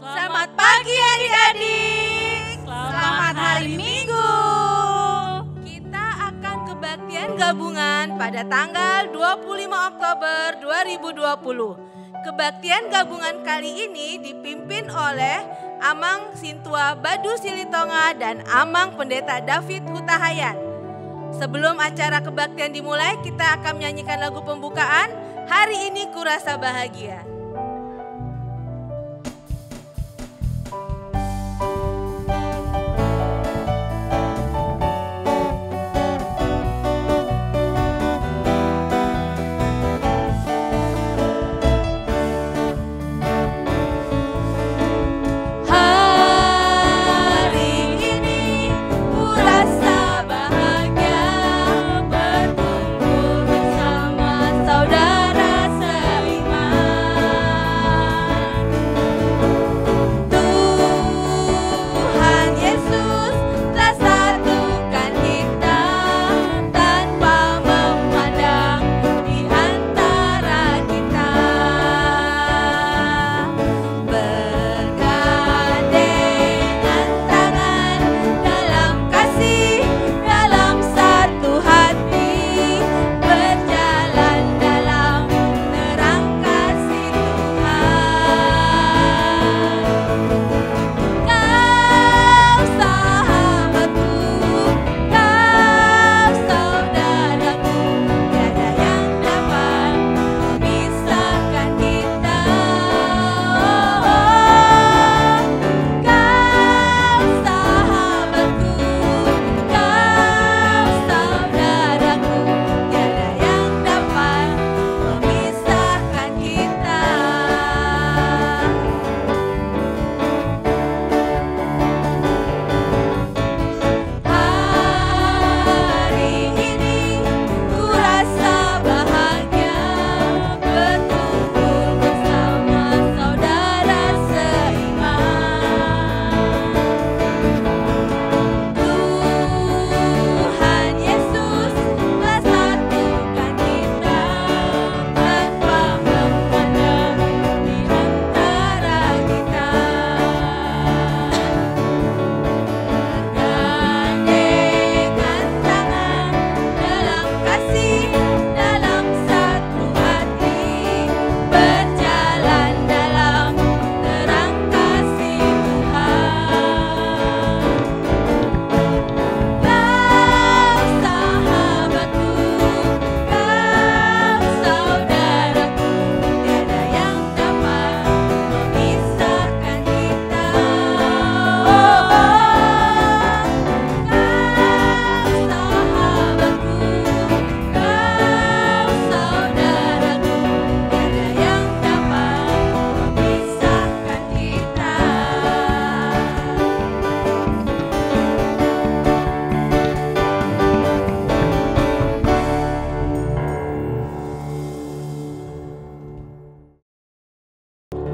Selamat pagi adik-adik. Selamat hari Minggu. Kita akan kebaktian gabungan pada tanggal 25 Oktober 2020. Kebaktian gabungan kali ini dipimpin oleh Amang Sintua Badu Silitonga dan Amang Pendeta David Hutahayan. Sebelum acara kebaktian dimulai, kita akan menyanyikan lagu pembukaan. Hari ini kurasa bahagia.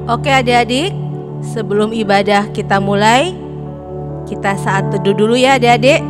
Oke adik-adik, sebelum ibadah kita mulai, kita saat teduh dulu ya adik-adik.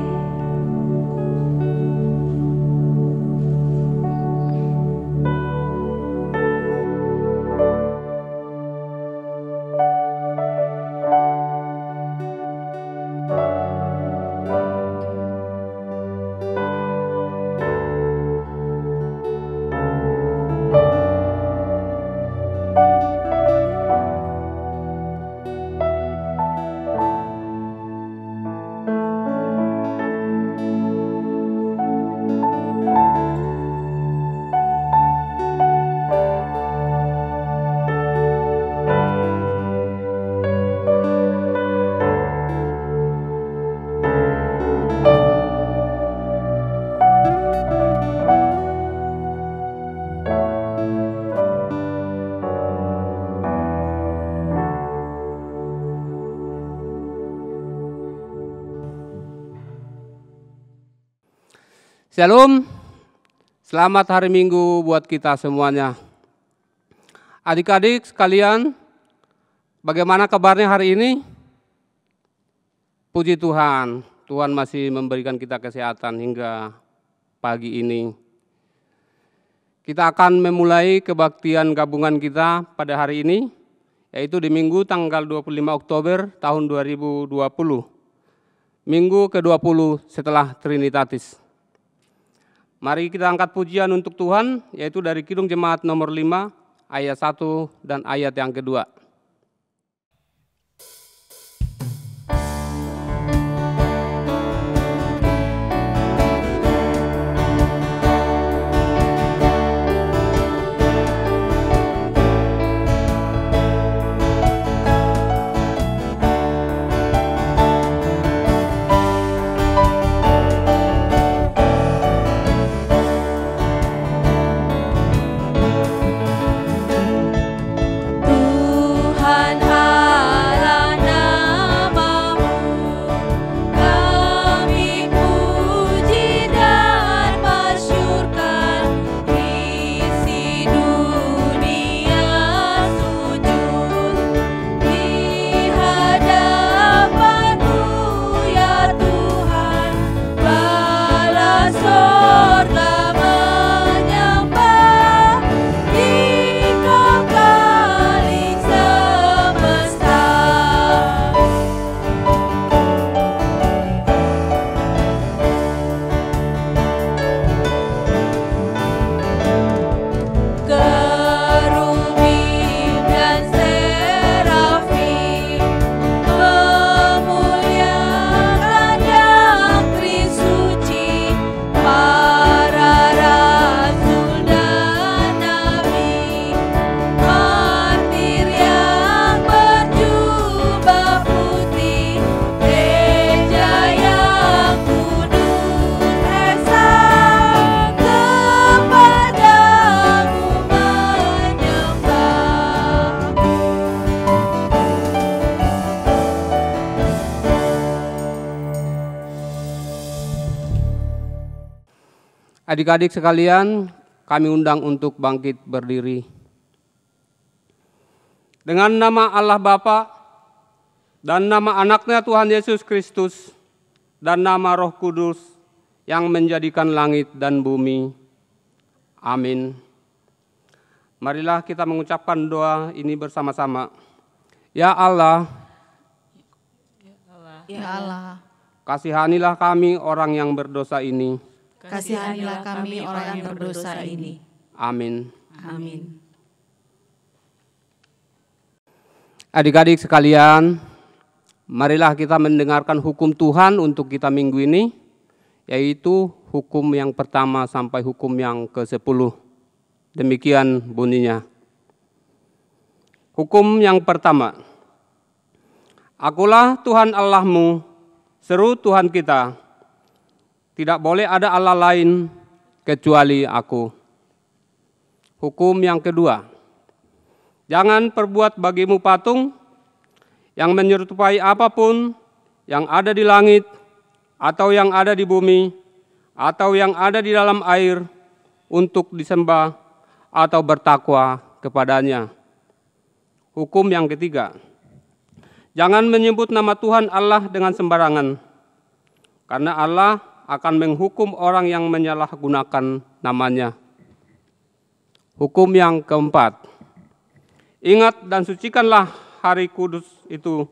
Shalom, selamat hari Minggu buat kita semuanya. Adik-adik sekalian, bagaimana kabarnya hari ini? Puji Tuhan, Tuhan masih memberikan kita kesehatan hingga pagi ini. Kita akan memulai kebaktian gabungan kita pada hari ini yaitu di Minggu tanggal 25 Oktober tahun 2020, Minggu ke-20 setelah Trinitatis. Mari kita angkat pujian untuk Tuhan, yaitu dari Kidung Jemaat nomor 5, ayat 1 dan ayat yang kedua. Adik-adik sekalian, kami undang untuk bangkit berdiri. Dengan nama Allah Bapa dan nama anaknya Tuhan Yesus Kristus dan nama Roh Kudus yang menjadikan langit dan bumi. Amin. Marilah kita mengucapkan doa ini bersama-sama. Ya Allah, kasihanilah kami orang yang berdosa ini. Kasihanilah kami orang yang berdosa ini. Amin. Amin. Adik-adik sekalian, marilah kita mendengarkan hukum Tuhan untuk kita minggu ini, yaitu hukum yang pertama sampai hukum yang ke-10. Demikian bunyinya. Hukum yang pertama. Akulah Tuhan Allahmu, seru Tuhan kita. Tidak boleh ada Allah lain kecuali aku. Hukum yang kedua. Jangan perbuat bagimu patung yang menyerupai apapun yang ada di langit, atau yang ada di bumi, atau yang ada di dalam air, untuk disembah atau bertakwa kepadanya. Hukum yang ketiga. Jangan menyebut nama Tuhan Allah dengan sembarangan, karena Allah akan menghukum orang yang menyalahgunakan namanya. Hukum yang keempat. Ingat dan sucikanlah hari kudus itu.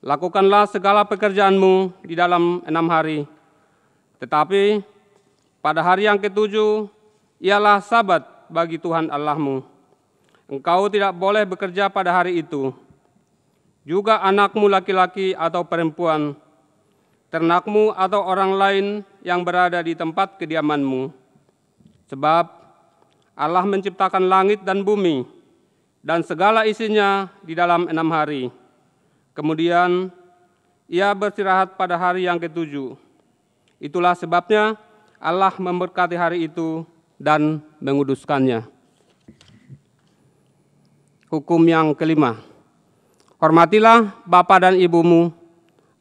Lakukanlah segala pekerjaanmu di dalam 6 hari. Tetapi pada hari yang ke-7 ialah sabat bagi Tuhan Allahmu. Engkau tidak boleh bekerja pada hari itu. Juga anakmu laki-laki atau perempuan, ternakmu atau orang lain yang berada di tempat kediamanmu. Sebab Allah menciptakan langit dan bumi dan segala isinya di dalam 6 hari. Kemudian Ia beristirahat pada hari yang ke-7. Itulah sebabnya Allah memberkati hari itu dan menguduskannya. Hukum yang kelima. Hormatilah bapa dan ibumu,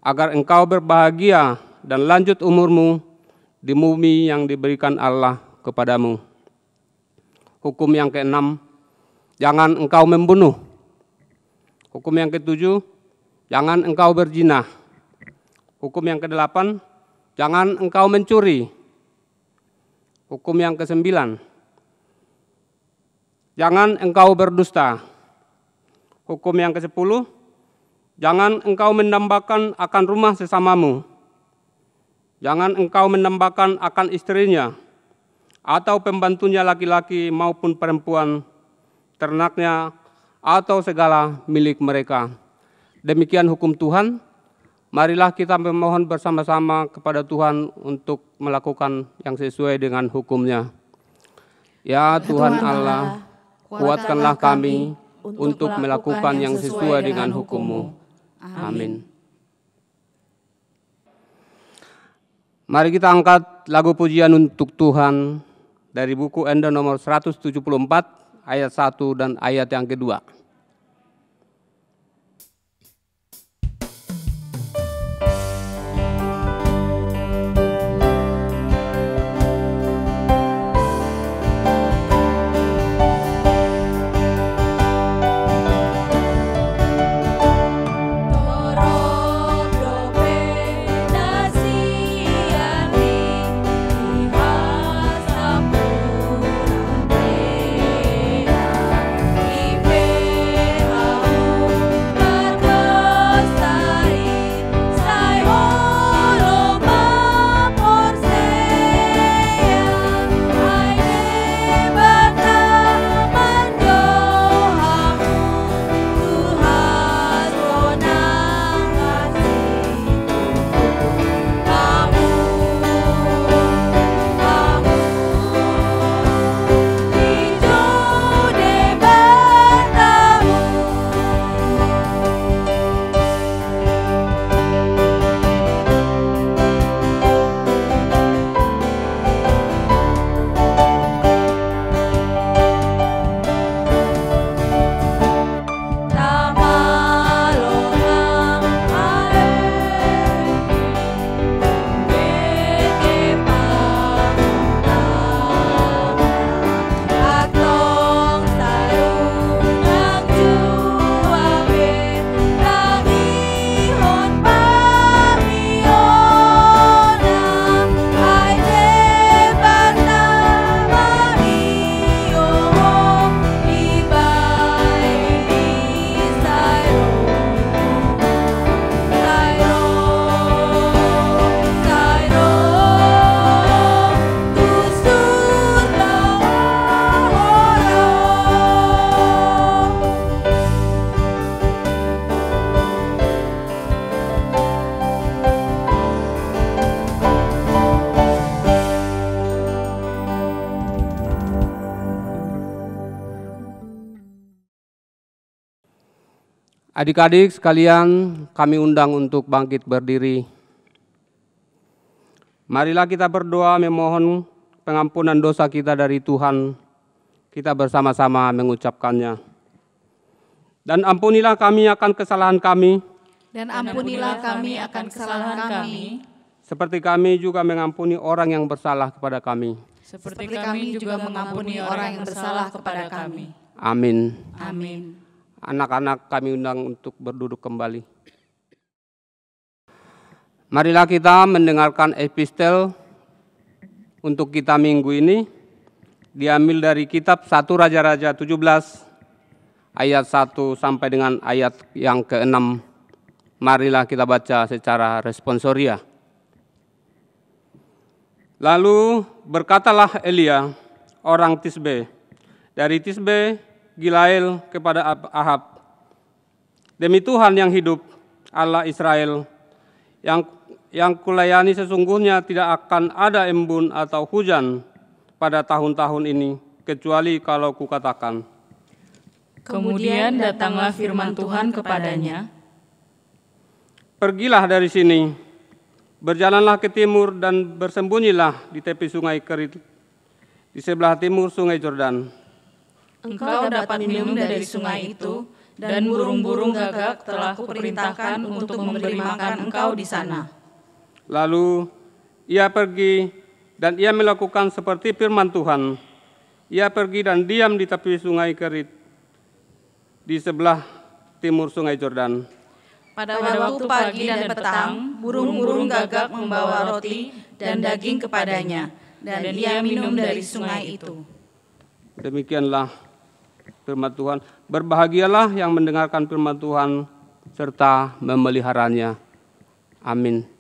agar engkau berbahagia dan lanjut umurmu di bumi yang diberikan Allah kepadamu. Hukum yang ke-6, jangan engkau membunuh. Hukum yang ke-7, jangan engkau berzina. Hukum yang ke-8, jangan engkau mencuri. Hukum yang ke-9, jangan engkau berdusta. Hukum yang ke-10, jangan engkau mendambakan akan rumah sesamamu. Jangan engkau mendambakan akan istrinya, atau pembantunya laki-laki maupun perempuan, ternaknya, atau segala milik mereka. Demikian hukum Tuhan. Marilah kita memohon bersama-sama kepada Tuhan untuk melakukan yang sesuai dengan hukum-Nya. Ya Tuhan Allah, kuatkanlah kami untuk melakukan yang sesuai dengan hukum-Mu. Amin. Mari kita angkat lagu pujian untuk Tuhan dari buku Enda nomor 174 ayat 1 dan ayat yang kedua. Adik-adik sekalian, kami undang untuk bangkit berdiri. Marilah kita berdoa memohon pengampunan dosa kita dari Tuhan. Kita bersama-sama mengucapkannya. Dan ampunilah kami akan kesalahan kami. Dan ampunilah kami akan kesalahan kami. Seperti kami juga mengampuni orang yang bersalah kepada kami. Seperti kami juga mengampuni orang yang bersalah kepada kami. Amin. Amin. Anak-anak kami undang untuk berduduk kembali. Marilah kita mendengarkan epistel untuk kita minggu ini. Diambil dari kitab 1 Raja-Raja 17 ayat 1 sampai dengan ayat yang ke-6. Marilah kita baca secara responsoria. Lalu berkatalah Elia, orang Tisbe, dari Tisbe Gilael kepada Ahab, demi Tuhan yang hidup, Allah Israel, yang kulayani sesungguhnya tidak akan ada embun atau hujan pada tahun-tahun ini, kecuali kalau kukatakan. Kemudian datanglah firman Tuhan kepadanya, pergilah dari sini, berjalanlah ke timur dan bersembunyilah di tepi sungai Kerit, di sebelah timur sungai Yordan. Engkau dapat minum dari sungai itu, dan burung-burung gagak telah kuperintahkan untuk memberi makan engkau di sana. Lalu ia pergi dan ia melakukan seperti firman Tuhan. Ia pergi dan diam di tepi sungai Kerit, di sebelah timur sungai Yordan. Pada waktu pagi dan petang, burung-burung gagak membawa roti dan daging kepadanya, dan ia minum dari sungai itu. Demikianlah firman Tuhan. Berbahagialah yang mendengarkan firman Tuhan serta memeliharanya. Amin.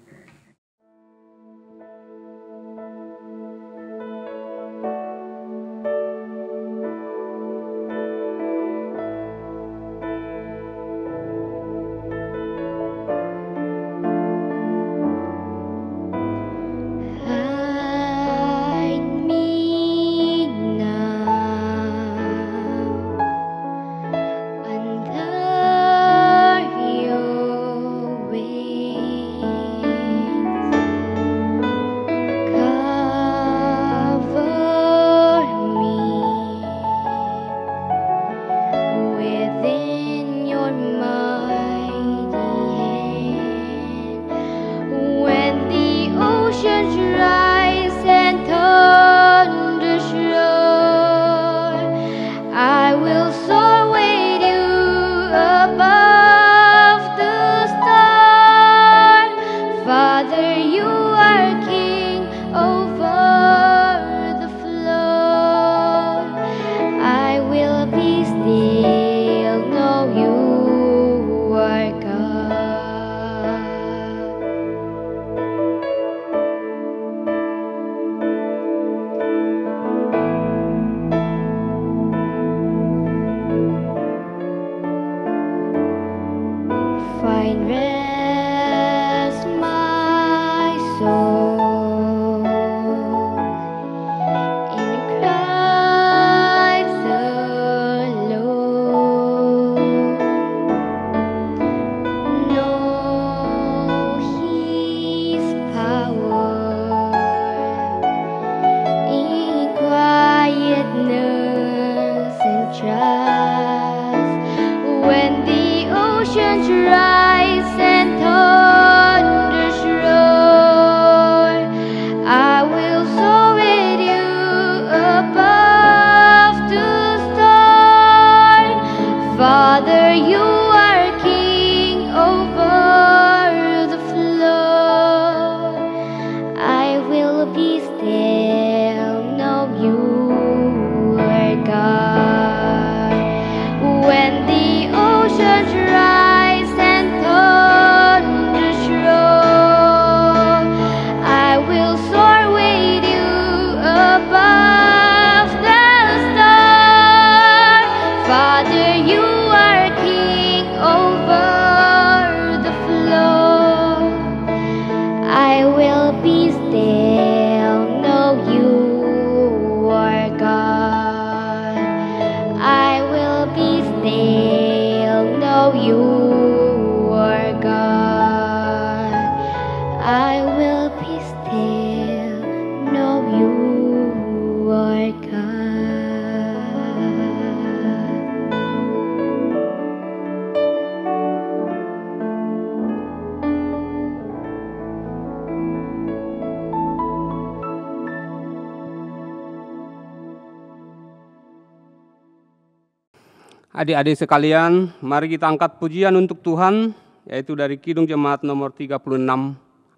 Adik-adik sekalian, mari kita angkat pujian untuk Tuhan, yaitu dari Kidung Jemaat nomor 36,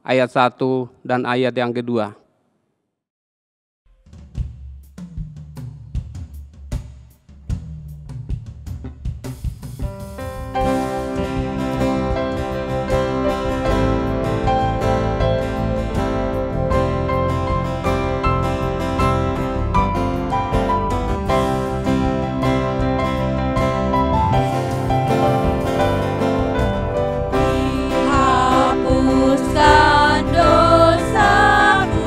ayat 1 dan ayat yang kedua. Hapuskan dosamu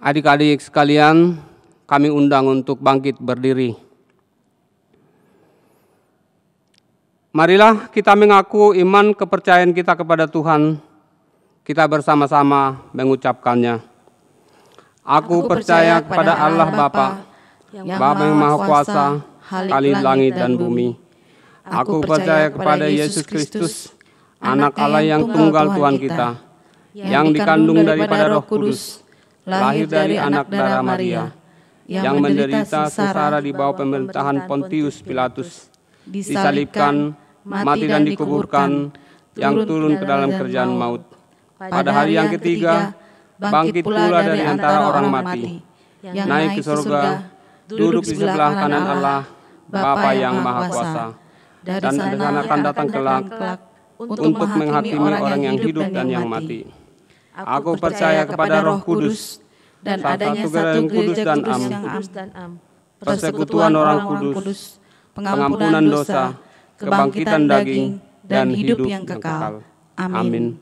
Adik-adik sekalian, kami undang untuk bangkit berdiri. Marilah kita mengaku iman kepercayaan kita kepada Tuhan. Kita bersama-sama mengucapkannya. Aku percaya kepada Allah Bapa, Bapa yang Maha Kuasa, Khalik langit dan bumi. Aku percaya kepada Yesus Kristus, Anak Allah yang tunggal Tuhan kita, yang dikandung daripada Roh Kudus, lahir dari anak darah Maria, yang menderita sengsara di bawah pemerintahan Pontius Pilatus, disalibkan, mati dan dikuburkan, yang turun ke dalam kerjaan maut. Pada hari yang ketiga, bangkit pula dari antara orang mati, naik ke surga, duduk di sebelah kanan Allah, Bapa yang Maha Kuasa, dan dari sana akan datang kelak untuk menghakimi orang yang hidup dan yang mati. Aku percaya kepada Roh Kudus, dan adanya satu gereja kudus dan am, persekutuan orang kudus, pengampunan dosa, kebangkitan daging, dan hidup yang kekal. Amin.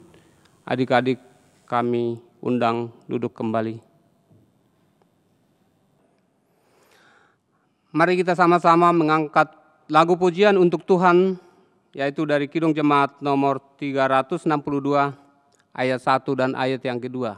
Adik-adik kami undang duduk kembali. Mari kita sama-sama mengangkat lagu pujian untuk Tuhan, yaitu dari Kidung Jemaat nomor 362, ayat 1 dan ayat yang kedua.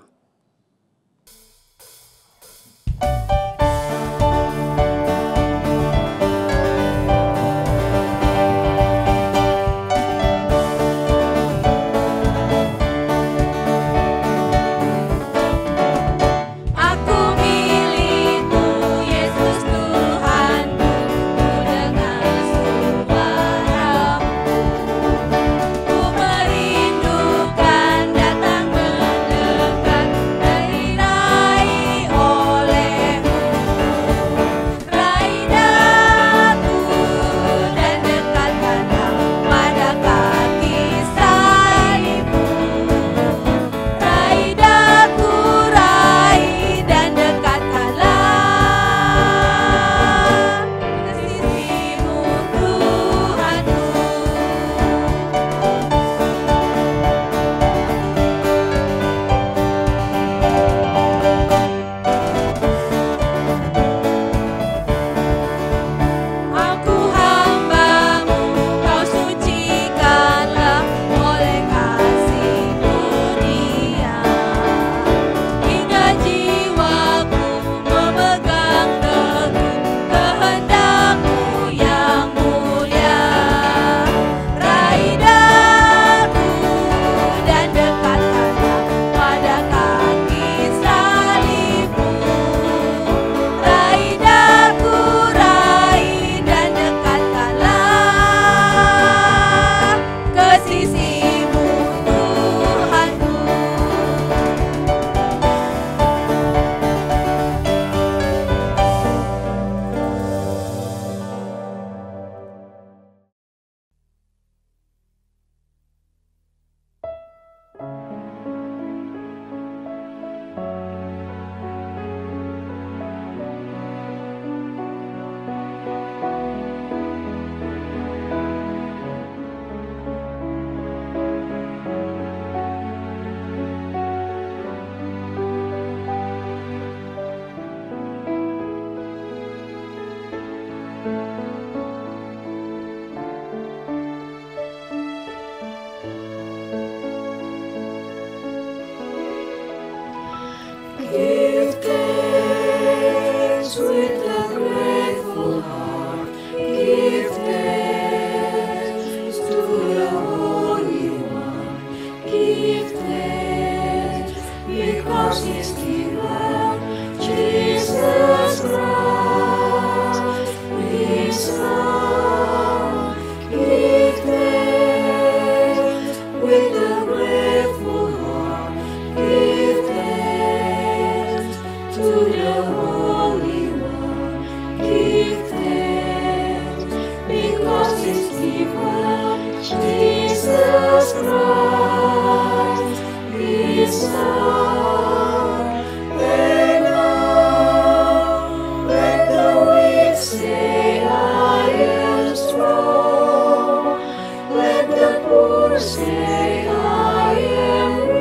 Say I am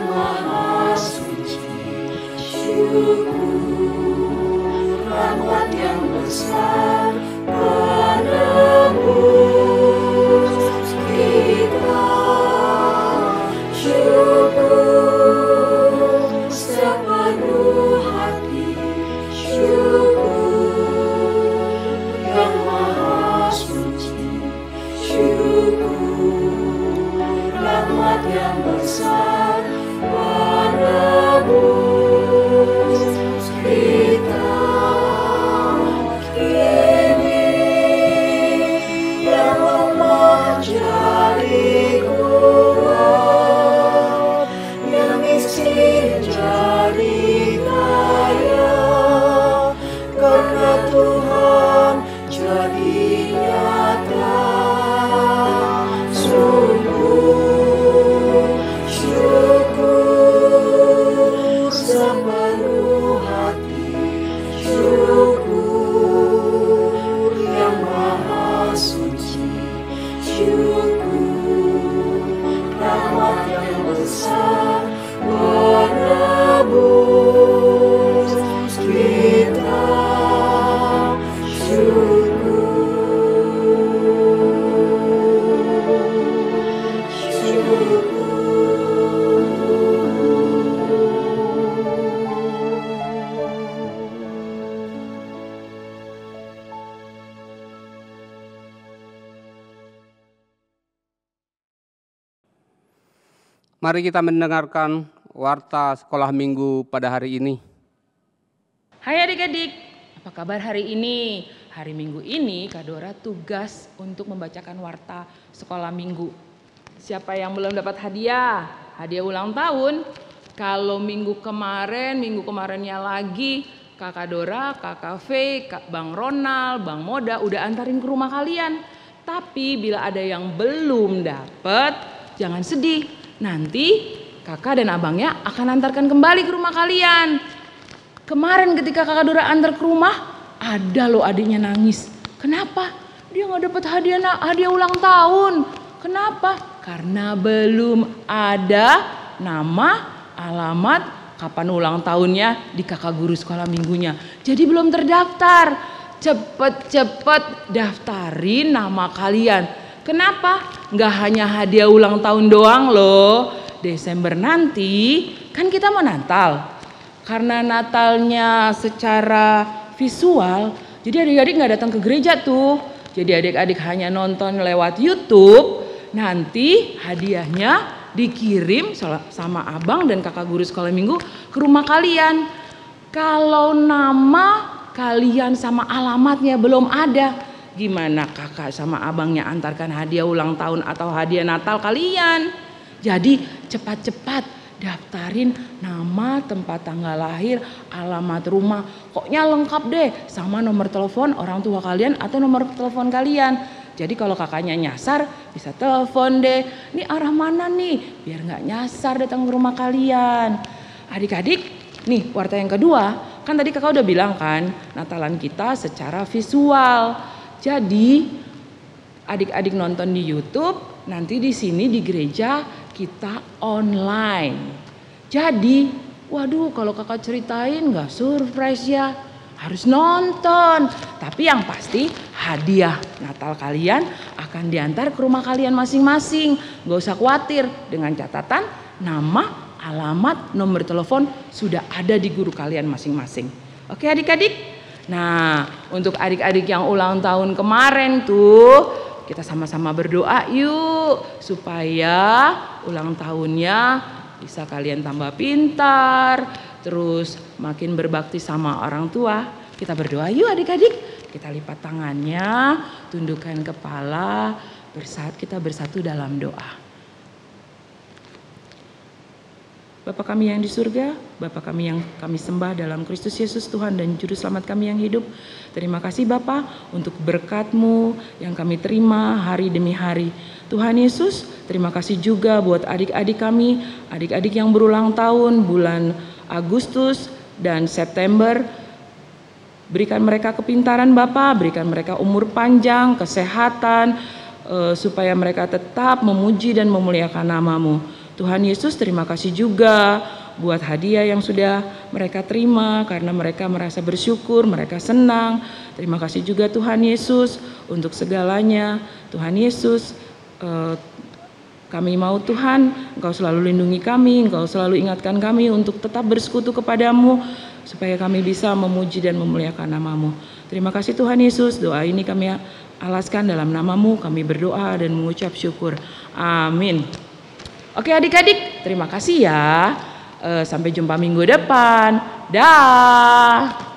yang maha suci. Syukur rahmat yang besar penebus kita. Syukur sepenuh hati. Syukur yang maha suci. Syukur rahmat yang besar penebus kita. Kini yang lemah jadi kuat, yang miskin jadi kaya, karena Tuhan jadi nyata. Sungguh syukur sepenuh hati. Syukur yang maha suci. Syukur rahmat yang besar penebus kita. Mari kita mendengarkan warta sekolah minggu pada hari ini. Hai adik-adik, apa kabar hari ini? Hari Minggu ini Kak Dora tugas untuk membacakan warta sekolah minggu. Siapa yang belum dapat hadiah? Hadiah ulang tahun. Kalau minggu kemarinnya lagi Kakak Dora, Kakak V, Bang Ronald, Bang Moda udah antarin ke rumah kalian. Tapi bila ada yang belum dapat, jangan sedih. Nanti kakak dan abangnya akan antarkan kembali ke rumah kalian. Kemarin ketika Kakak Dora antar ke rumah, ada loh adiknya nangis. Kenapa? Dia gak dapat hadiah ulang tahun. Kenapa? Karena belum ada nama, alamat, kapan ulang tahunnya di kakak guru sekolah minggunya. Jadi belum terdaftar. Cepet-cepet daftarin nama kalian. Kenapa? Gak hanya hadiah ulang tahun doang loh. Desember nanti kan kita mau Natal. Karena Natalnya secara visual, jadi adik-adik gak datang ke gereja tuh. Jadi adik-adik hanya nonton lewat YouTube. Nanti hadiahnya dikirim sama abang dan kakak guru sekolah minggu ke rumah kalian. Kalau nama kalian sama alamatnya belum ada, gimana kakak sama abangnya antarkan hadiah ulang tahun atau hadiah Natal kalian? Jadi cepat-cepat daftarin nama, tempat tanggal lahir, alamat rumah. Pokoknya lengkap deh sama nomor telepon orang tua kalian atau nomor telepon kalian. Jadi kalau kakaknya nyasar bisa telepon deh. Ini arah mana nih? Biar nggak nyasar datang ke rumah kalian. Adik-adik, nih warta yang kedua. Kan tadi kakak udah bilang kan, Natalan kita secara visual. Jadi adik-adik nonton di YouTube, nanti di sini di gereja kita online. Jadi, waduh kalau kakak ceritain nggak surprise ya, harus nonton. Tapi yang pasti hadiah Natal kalian akan diantar ke rumah kalian masing-masing. Gak usah khawatir, dengan catatan nama, alamat, nomor telepon sudah ada di guru kalian masing-masing. Oke adik-adik? Nah, untuk adik-adik yang ulang tahun kemarin tuh, kita sama-sama berdoa yuk supaya ulang tahunnya bisa kalian tambah pintar, terus makin berbakti sama orang tua. Kita berdoa yuk adik-adik. Kita lipat tangannya, tundukkan kepala, kita bersatu dalam doa. Bapa kami yang di surga, Bapa kami yang kami sembah dalam Kristus Yesus Tuhan dan Juru Selamat kami yang hidup. Terima kasih Bapa untuk berkat-Mu yang kami terima hari demi hari. Tuhan Yesus, terima kasih juga buat adik-adik kami, adik-adik yang berulang tahun bulan Agustus dan September. Berikan mereka kepintaran Bapa, berikan mereka umur panjang, kesehatan, supaya mereka tetap memuji dan memuliakan nama-Mu. Tuhan Yesus, terima kasih juga buat hadiah yang sudah mereka terima karena mereka merasa bersyukur, mereka senang. Terima kasih juga Tuhan Yesus untuk segalanya. Tuhan Yesus, kami mau Tuhan, Engkau selalu lindungi kami, Engkau selalu ingatkan kami untuk tetap bersekutu kepadamu, supaya kami bisa memuji dan memuliakan nama-Mu. Terima kasih Tuhan Yesus, doa ini kami alaskan dalam nama-Mu, kami berdoa dan mengucap syukur. Amin. Oke adik-adik, terima kasih ya. Sampai jumpa minggu depan. Dah.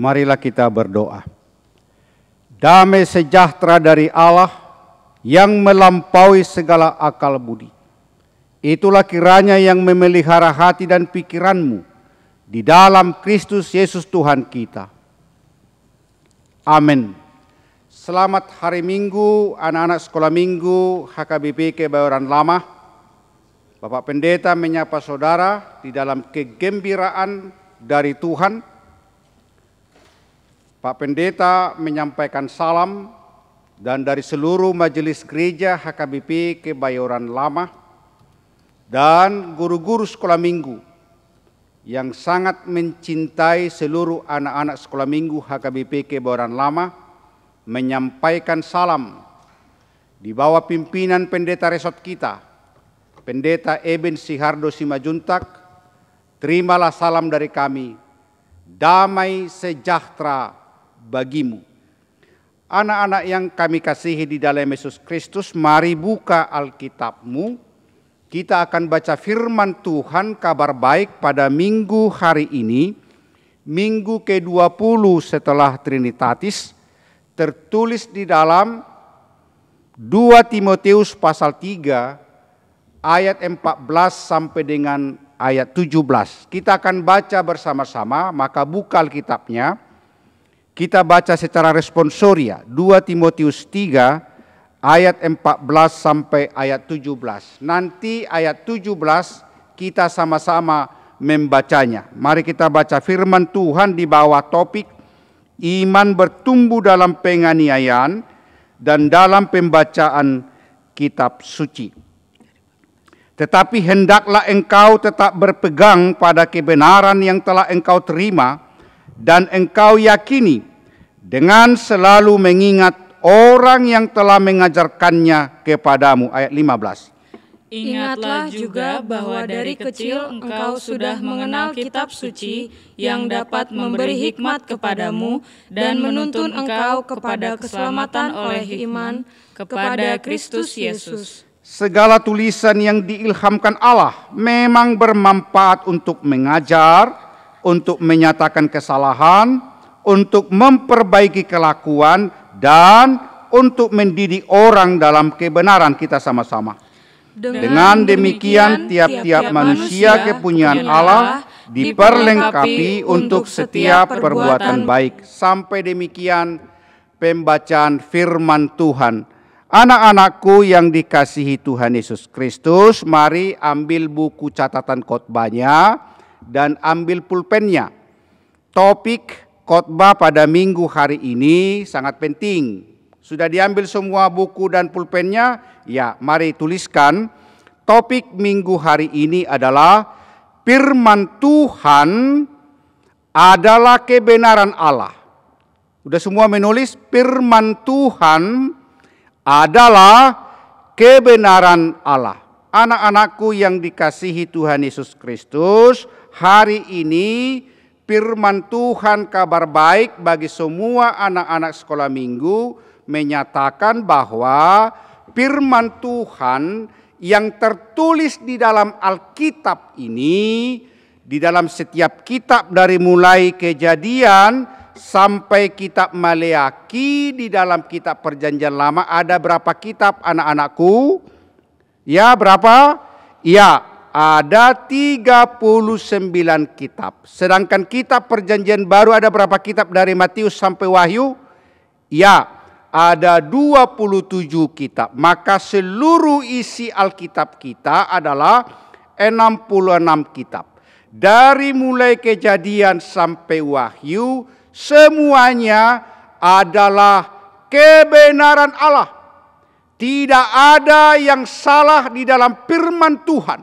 Marilah kita berdoa. Damai sejahtera dari Allah yang melampaui segala akal budi, itulah kiranya yang memelihara hati dan pikiranmu di dalam Kristus Yesus Tuhan kita. Amin. Selamat hari Minggu, anak-anak sekolah Minggu HKBP Kebayoran Lama. Bapak Pendeta menyapa saudara di dalam kegembiraan dari Tuhan. Pak Pendeta menyampaikan salam dan dari seluruh majelis gereja HKBP Kebayoran Lama dan guru-guru sekolah minggu yang sangat mencintai seluruh anak-anak sekolah minggu HKBP Kebayoran Lama menyampaikan salam di bawah pimpinan pendeta resort kita, Pendeta Eben Sihardo Simajuntak. Terimalah salam dari kami, damai sejahtera bagimu. Anak-anak yang kami kasihi di dalam Yesus Kristus, mari buka Alkitabmu. Kita akan baca firman Tuhan kabar baik pada minggu hari ini, minggu ke-20 setelah Trinitatis, tertulis di dalam 2 Timotius pasal 3 ayat 14 sampai dengan ayat 17. Kita akan baca bersama-sama, maka buka Alkitabnya. Kita baca secara responsoria 2 Timotius 3 ayat 14 sampai ayat 17. Nanti ayat 17 kita sama-sama membacanya. Mari kita baca firman Tuhan di bawah topik iman bertumbuh dalam penganiayaan dan dalam pembacaan kitab suci. Tetapi hendaklah engkau tetap berpegang pada kebenaran yang telah engkau terima dan engkau yakini, dengan selalu mengingat orang yang telah mengajarkannya kepadamu. Ayat 15. Ingatlah juga bahwa dari kecil engkau sudah mengenal kitab suci yang dapat memberi hikmat kepadamu dan menuntun engkau kepada keselamatan oleh iman kepada Kristus Yesus. Segala tulisan yang diilhamkan Allah memang bermanfaat untuk mengajar, untuk menyatakan kesalahan, untuk memperbaiki kelakuan, dan untuk mendidik orang dalam kebenaran. Kita sama-sama. Dengan demikian tiap-tiap manusia kepunyaan Allah diperlengkapi untuk setiap perbuatan baik. Sampai demikian pembacaan firman Tuhan. Anak-anakku yang dikasihi Tuhan Yesus Kristus, mari ambil buku catatan khotbahnya dan ambil pulpennya. Topik khotbah pada minggu hari ini sangat penting. Sudah diambil semua buku dan pulpennya? Ya, mari tuliskan. Topik minggu hari ini adalah firman Tuhan adalah kebenaran Allah. Sudah semua menulis firman Tuhan adalah kebenaran Allah. Anak-anakku yang dikasihi Tuhan Yesus Kristus, hari ini firman Tuhan kabar baik bagi semua anak-anak sekolah minggu menyatakan bahwa firman Tuhan yang tertulis di dalam Alkitab ini, di dalam setiap kitab dari mulai Kejadian sampai kitab Maleaki, di dalam kitab Perjanjian Lama ada berapa kitab anak-anakku? Ya, berapa? Ya, ada 39 kitab. Sedangkan kitab Perjanjian Baru ada berapa kitab dari Matius sampai Wahyu? Ya, ada 27 kitab. Maka seluruh isi Alkitab kita adalah 66 kitab. Dari mulai Kejadian sampai Wahyu, semuanya adalah kebenaran Allah. Tidak ada yang salah di dalam firman Tuhan.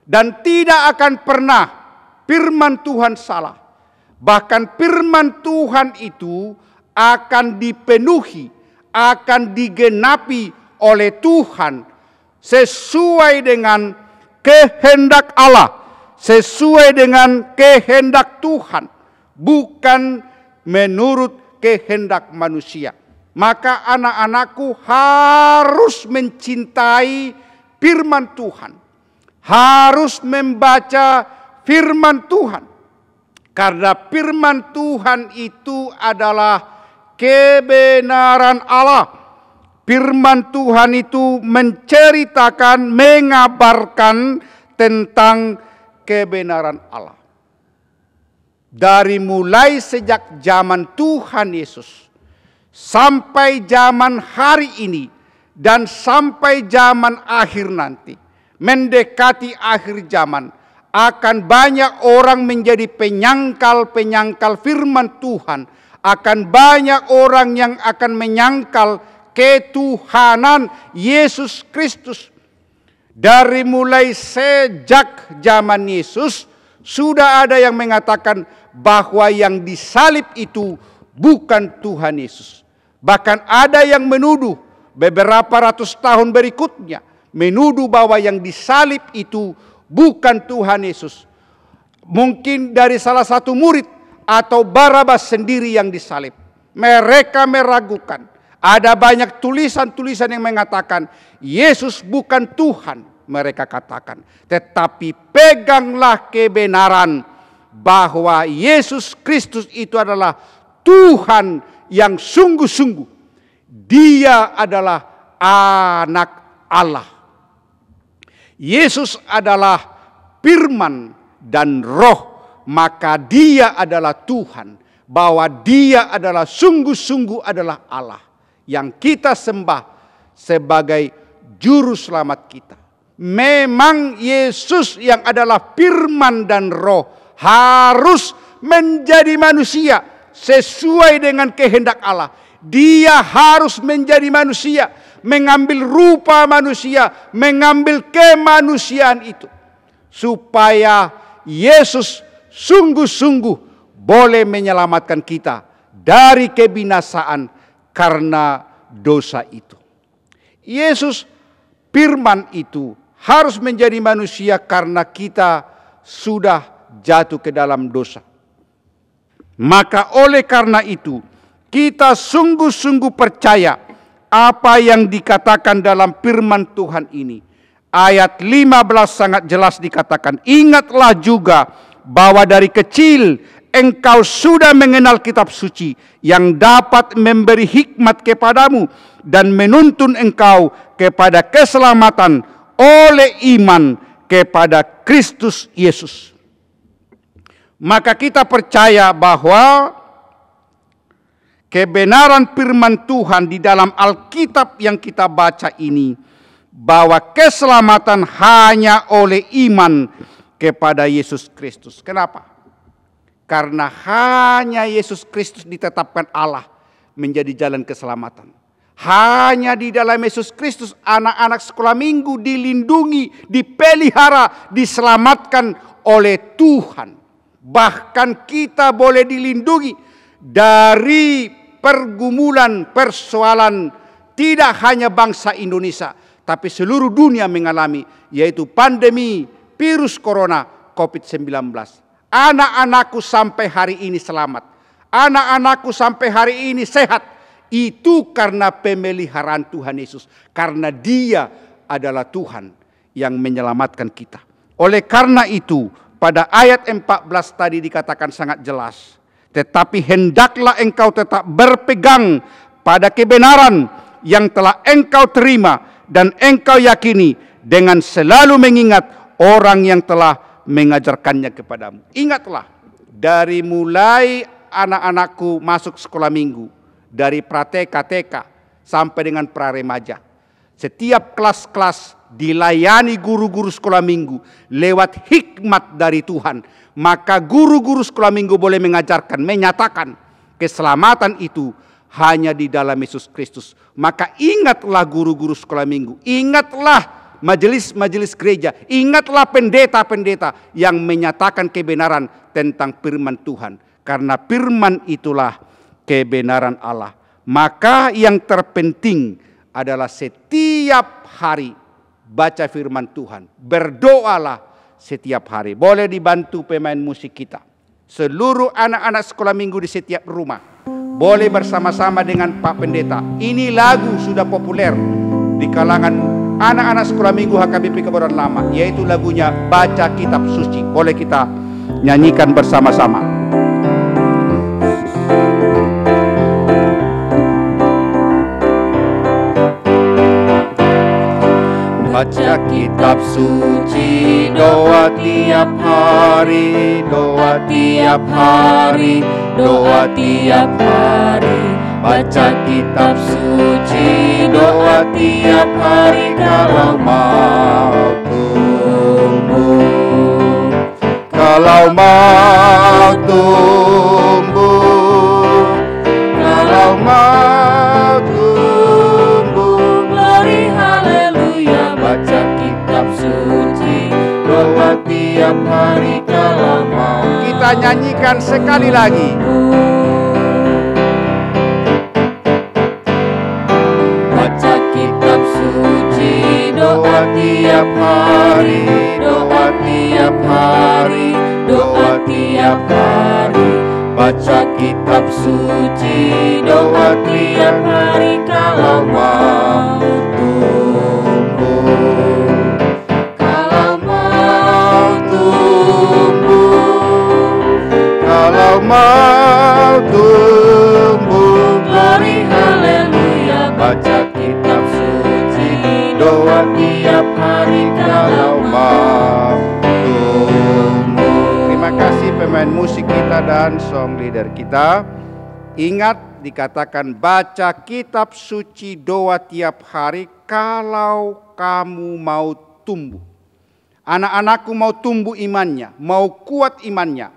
Dan tidak akan pernah firman Tuhan salah. Bahkan firman Tuhan itu akan dipenuhi, akan digenapi oleh Tuhan sesuai dengan kehendak Allah, sesuai dengan kehendak Tuhan, bukan menurut kehendak manusia. Maka anak-anakku harus mencintai firman Tuhan, harus membaca firman Tuhan, karena firman Tuhan itu adalah kebenaran Allah. Firman Tuhan itu menceritakan, mengabarkan tentang kebenaran Allah. Dari mulai sejak zaman Tuhan Yesus sampai zaman hari ini dan sampai zaman akhir nanti, mendekati akhir zaman, akan banyak orang menjadi penyangkal-penyangkal firman Tuhan. Akan banyak orang yang akan menyangkal ketuhanan Yesus Kristus. Dari mulai sejak zaman Yesus, sudah ada yang mengatakan bahwa yang disalib itu bukan Tuhan Yesus. Bahkan ada yang menuduh beberapa ratus tahun berikutnya, menuduh bahwa yang disalib itu bukan Tuhan Yesus. Mungkin dari salah satu murid atau Barabas sendiri yang disalib. Mereka meragukan. Ada banyak tulisan-tulisan yang mengatakan Yesus bukan Tuhan, mereka katakan. Tetapi peganglah kebenaran bahwa Yesus Kristus itu adalah Tuhan yang sungguh-sungguh. Dia adalah anak Allah. Yesus adalah firman dan roh. Maka dia adalah Tuhan, bahwa dia adalah sungguh-sungguh adalah Allah yang kita sembah sebagai juru selamat kita. Memang Yesus yang adalah firman dan roh harus menjadi manusia sesuai dengan kehendak Allah. Dia harus menjadi manusia, mengambil rupa manusia, mengambil kemanusiaan itu. Supaya Yesus sungguh-sungguh boleh menyelamatkan kita dari kebinasaan karena dosa itu. Yesus firman itu harus menjadi manusia karena kita sudah jatuh ke dalam dosa. Maka oleh karena itu kita sungguh-sungguh percaya apa yang dikatakan dalam firman Tuhan ini. Ayat 15 sangat jelas dikatakan, ingatlah juga bahwa dari kecil engkau sudah mengenal kitab suci yang dapat memberi hikmat kepadamu dan menuntun engkau kepada keselamatan oleh iman kepada Kristus Yesus. Maka kita percaya bahwa kebenaran firman Tuhan di dalam Alkitab yang kita baca ini, bahwa keselamatan hanya oleh iman kepada Yesus Kristus. Kenapa? Karena hanya Yesus Kristus ditetapkan Allah menjadi jalan keselamatan. Hanya di dalam Yesus Kristus anak-anak sekolah minggu dilindungi, dipelihara, diselamatkan oleh Tuhan. Bahkan kita boleh dilindungi dari pergumulan, persoalan tidak hanya bangsa Indonesia, tapi seluruh dunia mengalami, yaitu pandemi virus corona COVID-19. Anak-anakku sampai hari ini selamat. Anak-anakku sampai hari ini sehat. Itu karena pemeliharaan Tuhan Yesus. Karena Dia adalah Tuhan yang menyelamatkan kita. Oleh karena itu, pada ayat 14 tadi dikatakan sangat jelas. Tetapi hendaklah engkau tetap berpegang pada kebenaran yang telah engkau terima dan engkau yakini, dengan selalu mengingat orang yang telah mengajarkannya kepadamu. Ingatlah, dari mulai anak-anakku masuk sekolah minggu, dari pra-TK, TK sampai dengan pra-remaja, setiap kelas-kelas dilayani guru-guru sekolah minggu lewat hikmat dari Tuhan. Maka guru-guru sekolah minggu boleh mengajarkan, menyatakan keselamatan itu hanya di dalam Yesus Kristus. Maka ingatlah guru-guru sekolah minggu, ingatlah majelis-majelis gereja, ingatlah pendeta-pendeta yang menyatakan kebenaran tentang firman Tuhan. Karena firman itulah kebenaran Allah. Maka yang terpenting adalah setiap hari baca firman Tuhan, berdoalah setiap hari. Boleh dibantu pemain musik kita. Seluruh anak-anak sekolah minggu di setiap rumah boleh bersama-sama dengan Pak Pendeta. Ini lagu sudah populer di kalangan anak-anak sekolah minggu HKBP Kebayoran Lama, yaitu lagunya Baca Kitab Suci. Boleh kita nyanyikan bersama-sama. Baca kitab suci, doa tiap hari, doa tiap hari, doa tiap hari. Baca kitab suci, doa tiap hari kalau mau tumbuh. Kalau mau tumbuh, kalau mau tumbuh, glory haleluya. Baca kitab suci, doa tiap hari kalau mau. Kita nyanyikan sekali lagi. Baca kitab suci, doa tiap hari, doa tiap hari, doa tiap hari. Baca kitab suci, doa tiap hari kalau mau tumbuh. Kalau mau tumbuh, kalau mau tumbuh, glory haleluya. Baca kitab suci, doa tiap hari kalau mau tumbuh. Terima kasih pemain musik kita dan song leader kita. Ingat, ayat dikatakan baca kitab suci doa tiap hari kalau kamu mau tumbuh. Anak-anakku mau tumbuh imannya, mau kuat imannya,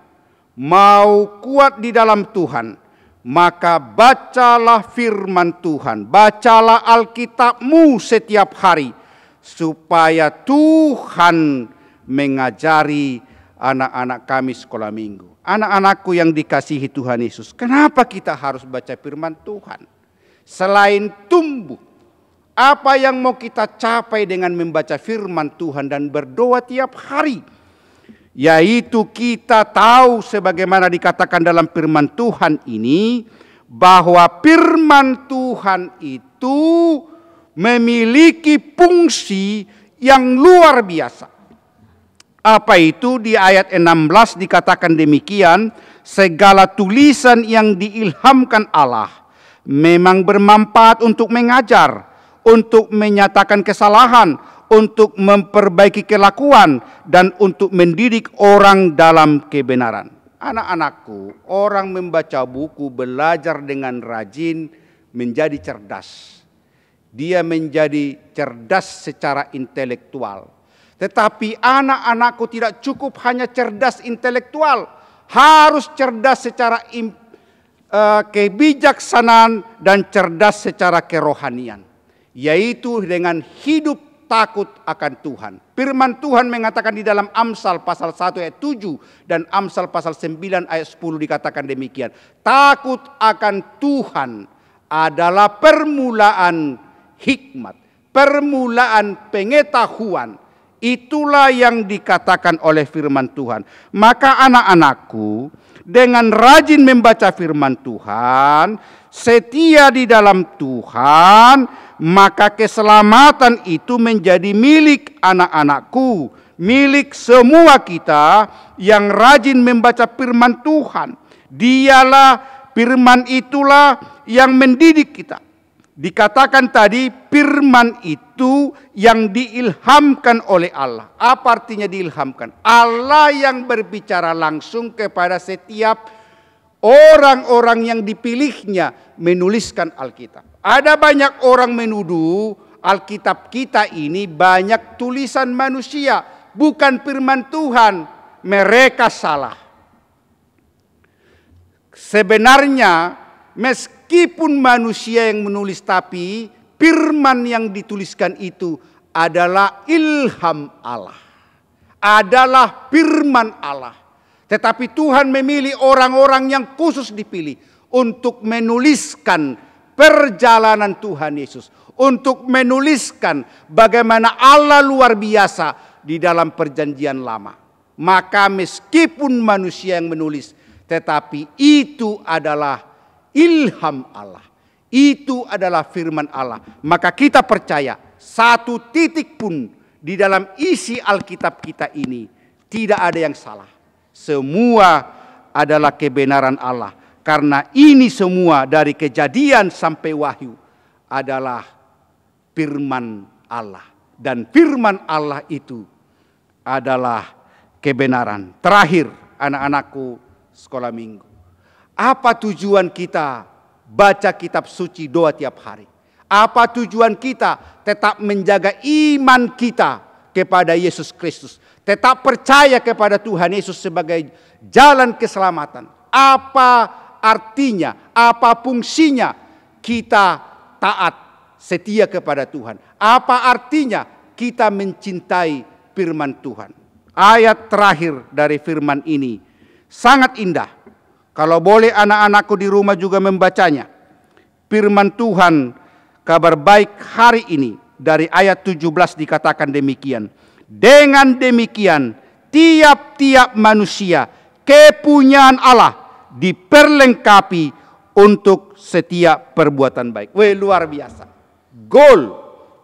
mau kuat di dalam Tuhan. Maka bacalah firman Tuhan, bacalah Alkitabmu setiap hari. Supaya Tuhan mengajari anak-anak kami sekolah minggu. Anak-anakku yang dikasihi Tuhan Yesus, kenapa kita harus baca firman Tuhan? Selain tumbuh, apa yang mau kita capai dengan membaca firman Tuhan dan berdoa tiap hari? Yaitu kita tahu sebagaimana dikatakan dalam firman Tuhan ini, bahwa firman Tuhan itu memiliki fungsi yang luar biasa. Apa itu? Di ayat 16 dikatakan demikian, segala tulisan yang diilhamkan Allah memang bermanfaat untuk mengajar, untuk menyatakan kesalahan, untuk memperbaiki kelakuan, dan untuk mendidik orang dalam kebenaran. Anak-anakku, orang membaca buku, belajar dengan rajin, menjadi cerdas. Dia menjadi cerdas secara intelektual. Tetapi anak-anakku tidak cukup hanya cerdas intelektual, harus cerdas secara kebijaksanaan dan cerdas secara kerohanian, yaitu dengan hidup takut akan Tuhan. Firman Tuhan mengatakan di dalam Amsal pasal 1 ayat 7 dan Amsal pasal 9 ayat 10 dikatakan demikian. Takut akan Tuhan adalah permulaan hikmat, permulaan pengetahuan. Itulah yang dikatakan oleh firman Tuhan. Maka anak-anakku, dengan rajin membaca firman Tuhan, setia di dalam Tuhan, maka keselamatan itu menjadi milik anak-anakku, milik semua kita yang rajin membaca firman Tuhan. Dialah, firman itulah yang mendidik kita. Dikatakan tadi firman itu yang diilhamkan oleh Allah. Apa artinya diilhamkan? Allah yang berbicara langsung kepada setiap orang-orang yang dipilihnya menuliskan Alkitab. Ada banyak orang menuduh Alkitab kita ini banyak tulisan manusia, bukan firman Tuhan. Mereka salah. Sebenarnya meskipun manusia yang menulis, tapi firman yang dituliskan itu adalah ilham Allah. Adalah firman Allah. Tetapi Tuhan memilih orang-orang yang khusus dipilih untuk menuliskan perjalanan Tuhan Yesus. Untuk menuliskan bagaimana Allah luar biasa di dalam perjanjian lama. Maka meskipun manusia yang menulis, tetapi itu adalah ilham Allah. Itu adalah firman Allah. Maka kita percaya satu titik pun di dalam isi Alkitab kita ini tidak ada yang salah. Semua adalah kebenaran Allah. Karena ini semua dari Kejadian sampai Wahyu adalah firman Allah. Dan firman Allah itu adalah kebenaran. Terakhir, anak-anakku sekolah minggu. Apa tujuan kita baca kitab suci doa tiap hari? Apa tujuan kita tetap menjaga iman kita kepada Yesus Kristus? Tetap percaya kepada Tuhan Yesus sebagai jalan keselamatan. Apa artinya? Apa fungsinya kita taat setia kepada Tuhan? Apa artinya kita mencintai firman Tuhan? Ayat terakhir dari firman ini sangat indah. Kalau boleh anak-anakku di rumah juga membacanya. Firman Tuhan kabar baik hari ini dari ayat 17 dikatakan demikian. Dengan demikian tiap-tiap manusia kepunyaan Allah diperlengkapi untuk setiap perbuatan baik. Weh, luar biasa. Goal,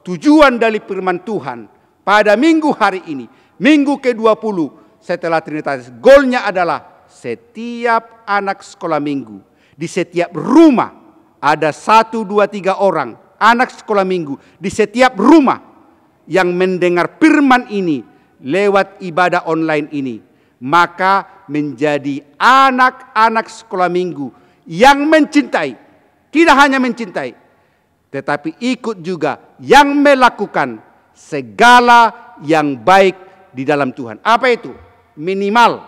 tujuan dari firman Tuhan pada minggu hari ini, minggu ke-20 setelah Trinitatis. Goalnya adalah setiap anak sekolah minggu, di setiap rumah ada 1, 2, 3 orang anak sekolah minggu di setiap rumah yang mendengar firman ini lewat ibadah online ini, maka menjadi anak-anak sekolah minggu yang mencintai, Tidak hanya mencintai, tetapi ikut juga yang melakukan segala yang baik di dalam Tuhan. Apa itu? Minimal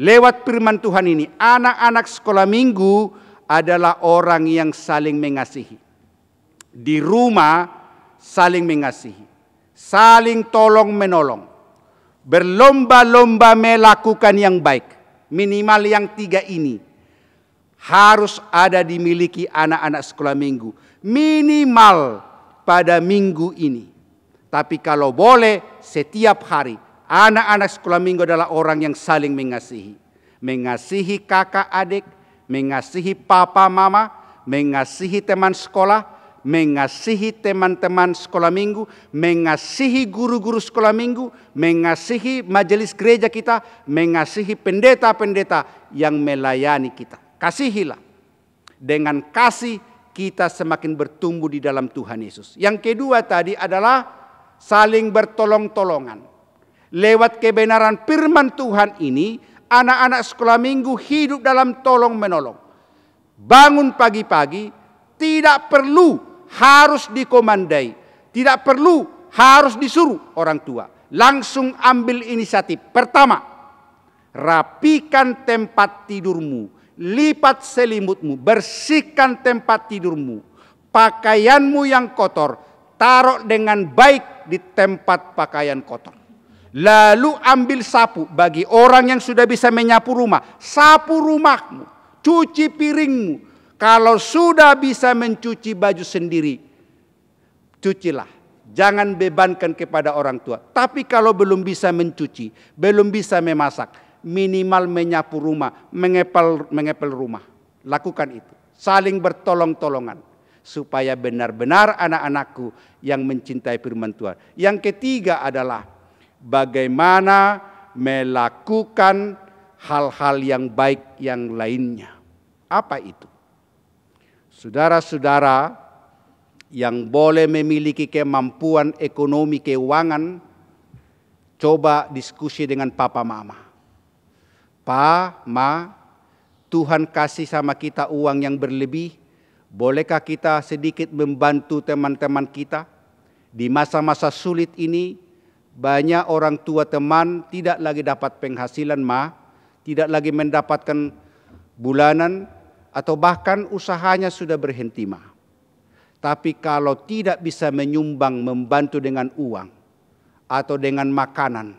lewat firman Tuhan ini, anak-anak sekolah minggu adalah orang yang saling mengasihi. Di rumah saling mengasihi, saling tolong menolong, berlomba-lomba melakukan yang baik. Minimal yang 3 ini harus ada dimiliki anak-anak sekolah minggu. Minimal pada minggu ini. Tapi kalau boleh setiap hari, anak-anak sekolah minggu adalah orang yang saling mengasihi. Mengasihi kakak adik, mengasihi papa mama, mengasihi teman sekolah, mengasihi teman-teman sekolah minggu, mengasihi guru-guru sekolah minggu, mengasihi majelis gereja kita, mengasihi pendeta-pendeta yang melayani kita. Kasihilah. Dengan kasih kita semakin bertumbuh di dalam Tuhan Yesus. Yang kedua tadi adalah saling bertolong-tolongan. Lewat kebenaran firman Tuhan ini, anak-anak sekolah minggu hidup dalam tolong-menolong. Bangun pagi-pagi, tidak perlu harus dikomandai, tidak perlu harus disuruh orang tua. Langsung ambil inisiatif. Pertama, rapikan tempat tidurmu, lipat selimutmu, bersihkan tempat tidurmu, pakaianmu yang kotor, taruh dengan baik di tempat pakaian kotor. Lalu ambil sapu bagi orang yang sudah bisa menyapu rumah, sapu rumahmu, cuci piringmu. Kalau sudah bisa mencuci baju sendiri, cucilah. Jangan bebankan kepada orang tua. Tapi kalau belum bisa mencuci, belum bisa memasak, minimal menyapu rumah, mengepel rumah. Lakukan itu. Saling bertolong-tolongan. Supaya benar-benar anak-anakku yang mencintai firman Tuhan. Yang ketiga adalah bagaimana melakukan hal-hal yang baik yang lainnya. Apa itu? Saudara-saudara yang boleh memiliki kemampuan ekonomi keuangan, coba diskusi dengan papa mama. Pa, ma, Tuhan kasih sama kita uang yang berlebih. Bolehkah kita sedikit membantu teman-teman kita? Di masa-masa sulit ini, banyak orang tua teman tidak lagi dapat penghasilan, ma, tidak lagi mendapatkan bulanan, atau bahkan usahanya sudah berhenti, ma. Tapi kalau tidak bisa menyumbang, membantu dengan uang atau dengan makanan,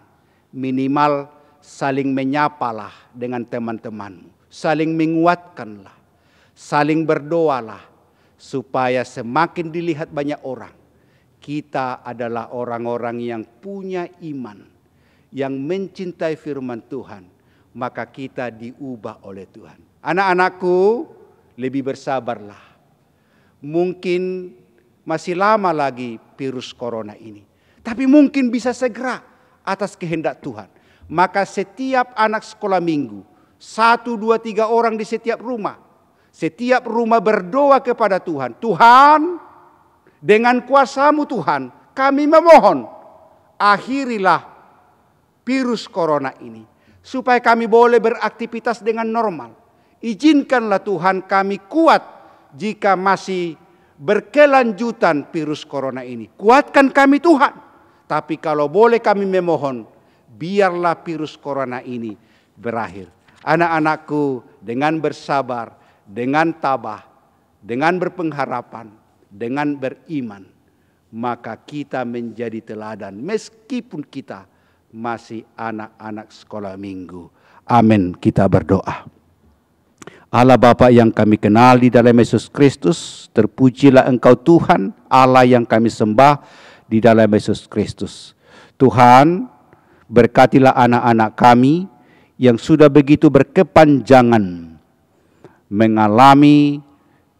minimal saling menyapalah dengan teman-temanmu, saling menguatkanlah, saling berdoalah, supaya semakin dilihat banyak orang, kita adalah orang-orang yang punya iman, yang mencintai firman Tuhan, maka kita diubah oleh Tuhan. Anak-anakku, lebih bersabarlah. Mungkin masih lama lagi virus corona ini, tapi mungkin bisa segera atas kehendak Tuhan. Maka setiap anak sekolah minggu, 1, 2, 3 orang di setiap rumah, berdoa kepada Tuhan. Tuhan, dengan kuasa-Mu Tuhan, kami memohon, akhirilah virus corona ini, supaya kami boleh beraktivitas dengan normal. Izinkanlah Tuhan kami kuat jika masih berkelanjutan virus corona ini. Kuatkan kami Tuhan. Tapi kalau boleh kami memohon, biarlah virus corona ini berakhir. Anak-anakku, dengan bersabar, dengan tabah, dengan berpengharapan, dengan beriman, maka kita menjadi teladan meskipun kita masih anak-anak sekolah minggu. Amin. Kita berdoa. Allah Bapa yang kami kenal di dalam Yesus Kristus, terpujilah Engkau Tuhan, Allah yang kami sembah di dalam Yesus Kristus. Tuhan, berkatilah anak-anak kami yang sudah begitu berkepanjangan mengalami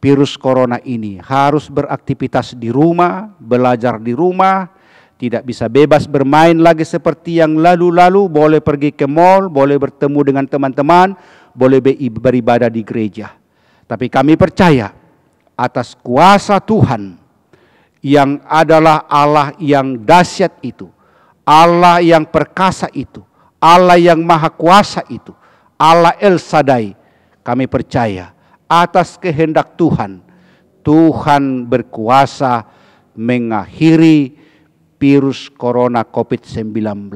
virus corona ini, harus beraktivitas di rumah, belajar di rumah, tidak bisa bebas bermain lagi seperti yang lalu-lalu, boleh pergi ke mall, boleh bertemu dengan teman-teman, boleh beribadah di gereja. Tapi kami percaya atas kuasa Tuhan yang adalah Allah yang dahsyat itu, Allah yang perkasa itu, Allah yang maha kuasa itu, Allah El Shaddai. Kami percaya atas kehendak Tuhan. Tuhan berkuasa mengakhiri virus corona COVID-19.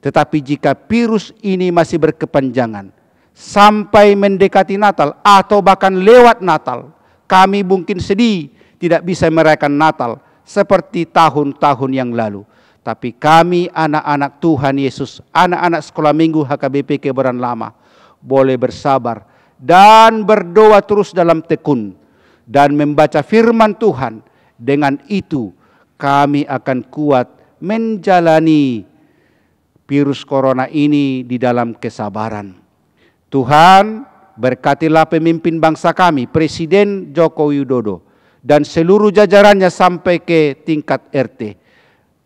Tetapi jika virus ini masih berkepanjangan sampai mendekati Natal atau bahkan lewat Natal, kami mungkin sedih tidak bisa merayakan Natal seperti tahun-tahun yang lalu. Tapi kami anak-anak Tuhan Yesus, anak-anak sekolah minggu HKBP Kebayoran Lama, boleh bersabar dan berdoa terus dalam tekun dan membaca firman Tuhan. Dengan itu kami akan kuat menjalani virus corona ini di dalam kesabaran. Tuhan berkatilah pemimpin bangsa kami, Presiden Joko Widodo dan seluruh jajarannya sampai ke tingkat RT.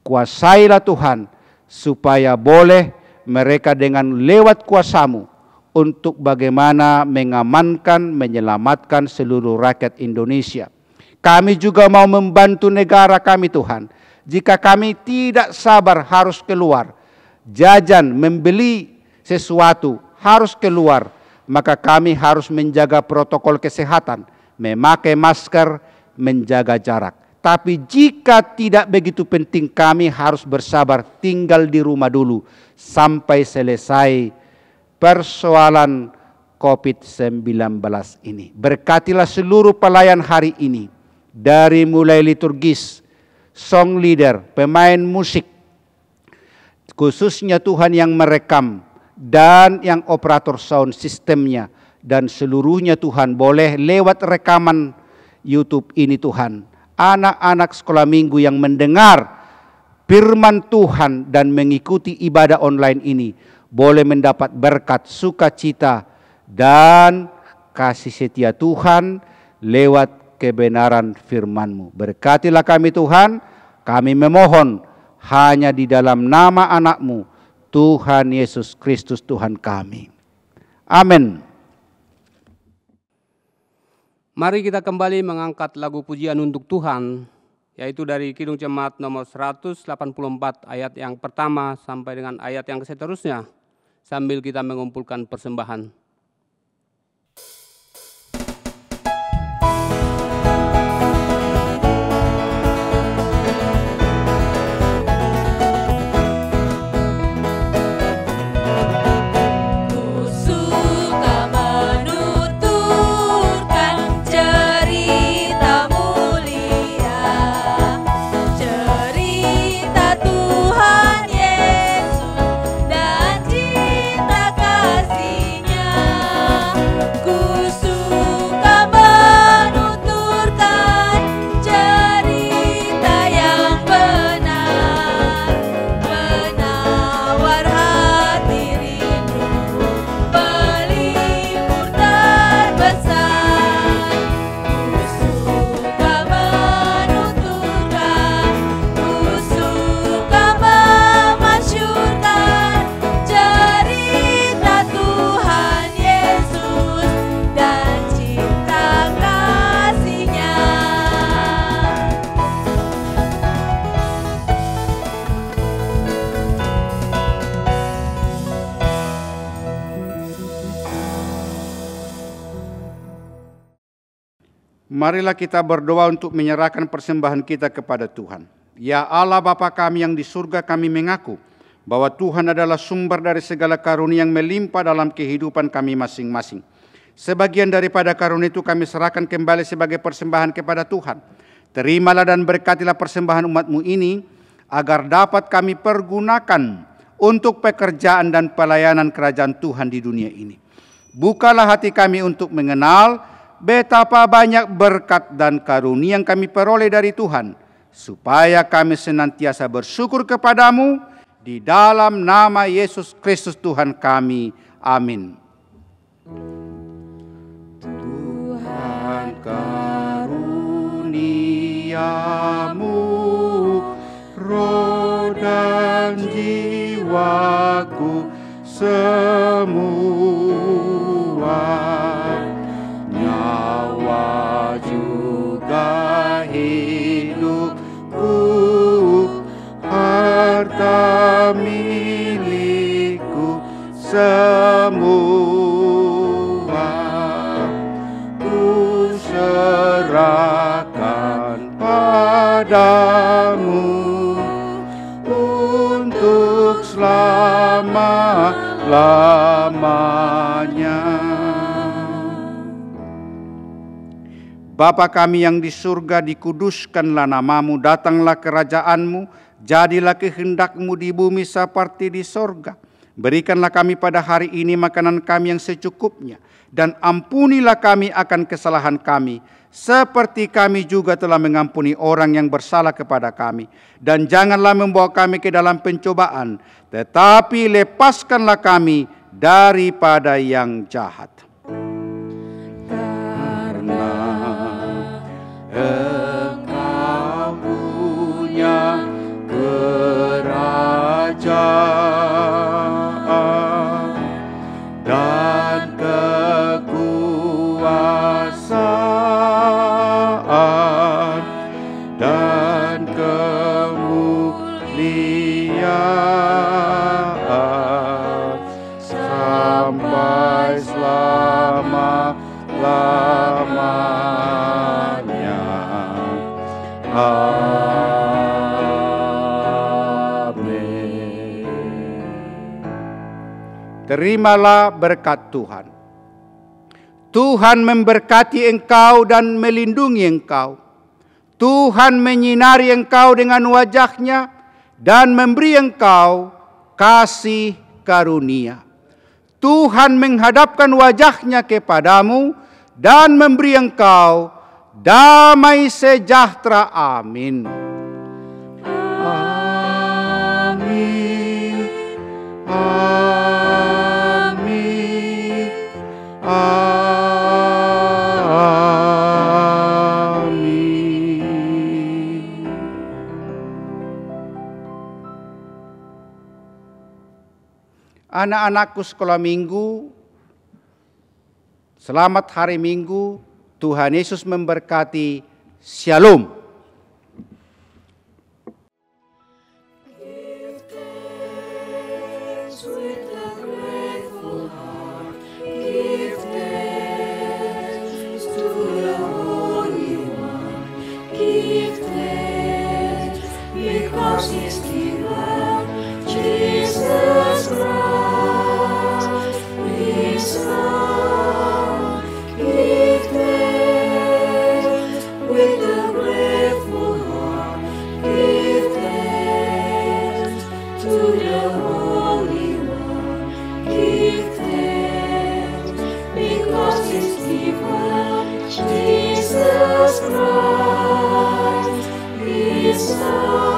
Kuasailah Tuhan supaya boleh mereka dengan lewat kuasa-Mu untuk bagaimana mengamankan, menyelamatkan seluruh rakyat Indonesia. Kami juga mau membantu negara kami Tuhan. Jika kami tidak sabar harus keluar, jajan, membeli sesuatu harus keluar, maka kami harus menjaga protokol kesehatan, memakai masker, menjaga jarak. Tapi jika tidak begitu penting, kami harus bersabar tinggal di rumah dulu sampai selesai persoalan COVID-19 ini. Berkatilah seluruh pelayan hari ini, dari mulai liturgis, song leader, pemain musik, khususnya Tuhan yang merekam dan yang operator sound sistemnya, dan seluruhnya Tuhan boleh lewat rekaman YouTube ini Tuhan. Anak-anak sekolah minggu yang mendengar firman Tuhan dan mengikuti ibadah online ini boleh mendapat berkat, sukacita dan kasih setia Tuhan lewat kebenaran firman-Mu. Berkatilah kami Tuhan, kami memohon hanya di dalam nama anak-Mu, Tuhan Yesus Kristus Tuhan kami. Amin. Mari kita kembali mengangkat lagu pujian untuk Tuhan, yaitu dari Kidung Jemaat nomor 184 ayat yang pertama sampai dengan ayat yang seterusnya, sambil kita mengumpulkan persembahan. Marilah kita berdoa untuk menyerahkan persembahan kita kepada Tuhan. Ya Allah Bapa kami yang di surga, kami mengaku bahwa Tuhan adalah sumber dari segala karunia yang melimpah dalam kehidupan kami masing-masing. Sebagian daripada karunia itu kami serahkan kembali sebagai persembahan kepada Tuhan. Terimalah dan berkatilah persembahan umat-Mu ini, agar dapat kami pergunakan untuk pekerjaan dan pelayanan kerajaan Tuhan di dunia ini. Bukalah hati kami untuk mengenal betapa banyak berkat dan karunia yang kami peroleh dari Tuhan, supaya kami senantiasa bersyukur kepadamu di dalam nama Yesus Kristus Tuhan kami. Amin. Tuhan karuniamu, roh dan jiwaku semua, nyawa juga hidupku, harta milikku semua, ku Bapa kami yang di surga, dikuduskanlah namamu, datanglah kerajaanmu, jadilah kehendakmu di bumi seperti di surga. Berikanlah kami pada hari ini makanan kami yang secukupnya, dan ampunilah kami akan kesalahan kami, seperti kami juga telah mengampuni orang yang bersalah kepada kami. Dan janganlah membawa kami ke dalam pencobaan, tetapi lepaskanlah kami daripada yang jahat. Engkau punya kerajaan dan kekuasaan dan kemuliaan sampai selama-lamanya. Amin. Terimalah berkat Tuhan. Tuhan memberkati engkau dan melindungi engkau. Tuhan menyinari engkau dengan wajah-Nya dan memberi engkau kasih karunia. Tuhan menghadapkan wajah-Nya kepadamu dan memberi engkau damai sejahtera. Amin. Amin. Amin. Amin. Anak-anakku sekolah minggu, selamat hari Minggu. Tuhan Yesus memberkati. Shalom. Give thanks with a grateful heart. Give thanks to the Holy One. Give thanks because He's given Jesus Christ, His Son. Give thanks with a grateful heart. Give thanks to the Holy One. Give thanks because He's given Jesus Christ, His Son.